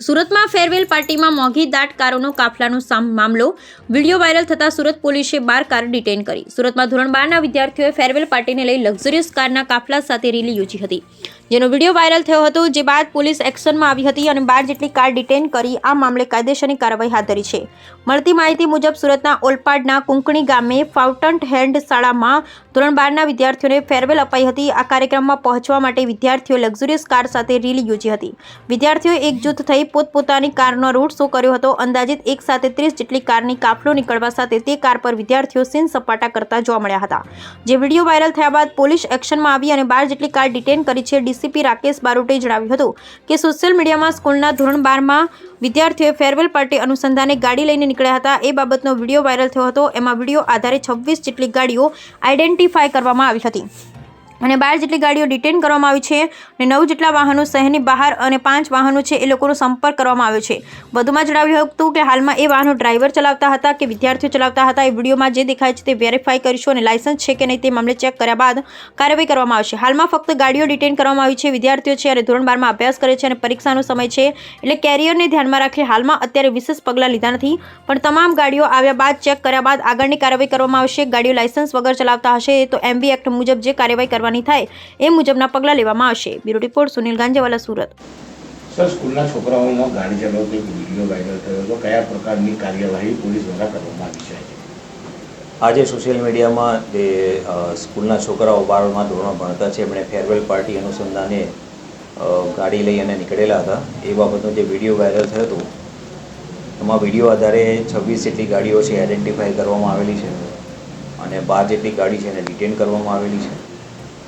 સુરતમાં ફેરવેલ પાર્ટીમાં મોંઘી દાટ કારોનો કાફલાનો મામલો વિડીયો વાયરલ થતા સુરત પોલીસે 12 કાર ડિટેન કરી। સુરતમાં ધોરણ 12ના વિદ્યાર્થીઓએ ફેરવેલ પાર્ટીને લઈ લક્ઝરિયસ કારના કાફલા સાથે રેલી યોજી હતી, જેનો વિડીયો વાયરલ થયો હતો। જે બાદ પોલીસ એક્શનમાં આવી હતી અને 12 જેટલી કાર ડિટેન કરી આ મામલે કાયદેસરની કાર્યવાહી હાથ ધરી છે। મળતી માહિતી મુજબ સુરતના ઓલપાડના કુંકણી ગામે ફાઉન્ટન હેન્ડ શાળામાં ધોરણ 12ના વિદ્યાર્થીઓને ફેરવેલ અપાઈ હતી। આ કાર્યક્રમમાં પહોંચવા માટે વિદ્યાર્થીઓએ લક્ઝરિયસ કાર સાથે રેલી યોજી હતી। વિદ્યાર્થીઓએ એક જૂથ થઈ પોતપોતાની કારનો રૂટ શો કર્યો હતો। અંદાજિત એક સાથે 30 જેટલી કારની કાફલો નીકળવા સાથે તે કાર પર વિદ્યાર્થીઓ સીન સપાટા કરતા જોવા મળ્યા હતા। જે વિડીયો વાયરલ થયા બાદ પોલીસ એક્શનમાં આવી અને 12 જેટલી કાર ડિટેન કરી છે। ડીસીપી રાકેશ બારોટે જણાવ્યું હતું કે સોશિયલ મીડિયામાં સ્કૂલના ધોરણ 12માં વિદ્યાર્થીઓએ ફેરવેલ પાર્ટી અનુસંધાને ગાડી લઈને નીકળ્યા હતા। એ બાબતનો વિડીયો વાયરલ થયો હતો। એમાં વિડીયો આધારે 26 જેટલી ગાડીઓ આઈડેન્ટિફાઈ કરવામાં આવી હતી અને 12 જેટલી ગાડીઓ ડિટેન કરવામાં આવી છે અને 9 જેટલા વાહનો શહેરની બહાર અને 5 વાહનો છે એ લોકોનો સંપર્ક કરવામાં આવ્યો છે। વધુમાં જણાવ્યું હતું કે હાલમાં એ વાહનો ડ્રાઈવર ચલાવતા હતા કે વિદ્યાર્થીઓ ચલાવતા હતા, એ વિડીયોમાં જે દેખાય છે તે વેરીફાઈ કરીશું અને લાયસન્સ છે કે નહીં તે મામલે ચેક કર્યા બાદ કાર્યવાહી કરવામાં આવશે। હાલમાં ફક્ત ગાડીઓ ડિટેન કરવામાં આવી છે। વિદ્યાર્થીઓ છે અને ધોરણ 12માં અભ્યાસ કરે છે અને પરીક્ષાનો સમય છે એટલે કેરિયરને ધ્યાનમાં રાખી હાલમાં અત્યારે વિશેષ પગલાં લીધા નથી, પણ તમામ ગાડીઓ આવ્યા બાદ ચેક કર્યા બાદ આગળની કાર્યવાહી કરવામાં આવશે। ગાડીઓ લાયસન્સ વગર ચલાવતા હશે તો એમબી એક્ટ મુજબ જે કાર્યવાહી કરવાની થાય એ મુજબના પગલાં લેવામાં આવશે। Bureau report Sunil Ganjewala, Surat. Sir, સ્કૂલના છોકરાઓનો ગાડી ચલાવતો એક વિડીયો વાયરલ થયો હતો, કયા પ્રકારની કાર્યવાહી પોલીસ દ્વારા કરવામાં આવી છે? આજે સોશિયલ મીડિયામાં જે સ્કૂલના છોકરાઓ 12મા ધોરણમાં ભણતા છે એમણે ફેરવેલ પાર્ટી અનુસંધાને ગાડી લઈ અને નીકળેલા હતા, એ બાબતનો જે વિડીયો વાયરલ થયો હતો એમાં વિડીયો આધારે 26 જેટલી ગાડીઓ છે આઈડેન્ટિફાઈ કરવામાં આવેલી છે અને 12 જેટલી ગાડી છે એને ડિટેન કરવામાં આવેલી છે।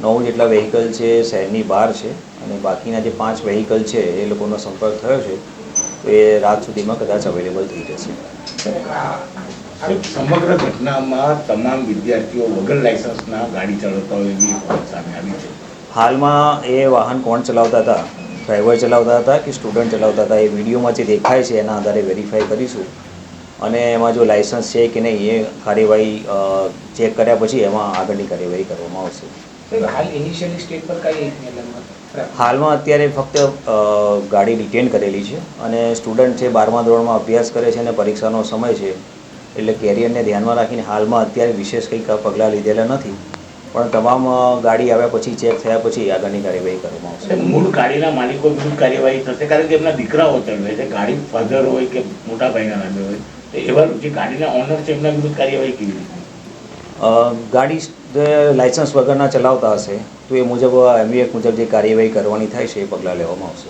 9 જેટલા વ્હીકલ છે શહેરની બહાર છે અને બાકીના જે 5 વ્હીકલ છે એ લોકોનો સંપર્ક થયો છે તો એ રાત સુધીમાં કદાચ અવેલેબલ થઈ જશે। સમગ્ર ઘટનામાં તમામ વિદ્યાર્થીઓ વગર લાયસન્સના ગાડી ચલાવતા હોય એવી વાત સામે આવી છે। હાલમાં એ વાહન કોણ ચલાવતા હતા, ડ્રાઈવર ચલાવતા હતા કે સ્ટુડન્ટ ચલાવતા હતા, એ વિડીયોમાં જે દેખાય છે એના આધારે વેરીફાઈ કરીશું અને એમાં જો લાયસન્સ છે કે નહીં એ કાર્યવાહી ચેક કર્યા પછી એમાં આગળની કાર્યવાહી કરવામાં આવશે। હાલ ઇનિશિયલી સ્ટેજ પર કઈ હાલમાં અત્યારે ફક્ત ગાડી ડિટેન કરેલી છે અને સ્ટુડન્ટ છે 12મા ધોરણમાં અભ્યાસ કરે છે અને પરીક્ષાનો સમય છે એટલે કેરિયરને ધ્યાનમાં રાખીને હાલમાં અત્યારે વિશેષ કંઈક પગલાં લીધેલા નથી, પણ તમામ ગાડી આવ્યા પછી ચેક થયા પછી આગળની કાર્યવાહી કરવામાં આવશે। મૂળ ગાડીના માલિકો વિરુદ્ધ કાર્યવાહી થશે, કારણ કે એમના દીકરાઓ ચલાવે છે, ગાડી ફાધર હોય કે મોટા ભાઈના નામે હોય તો એવા જે ગાડીના ઓનર છે એમના વિરુદ્ધ કાર્યવાહી કેવી રીતે? ગાડી લાયસન્સ વગરના ચલાવતા હશે તો એ મુજબ એમવી એક્ટ મુજબ જે કાર્યવાહી કરવાની થાય છે એ પગલાં લેવામાં આવશે।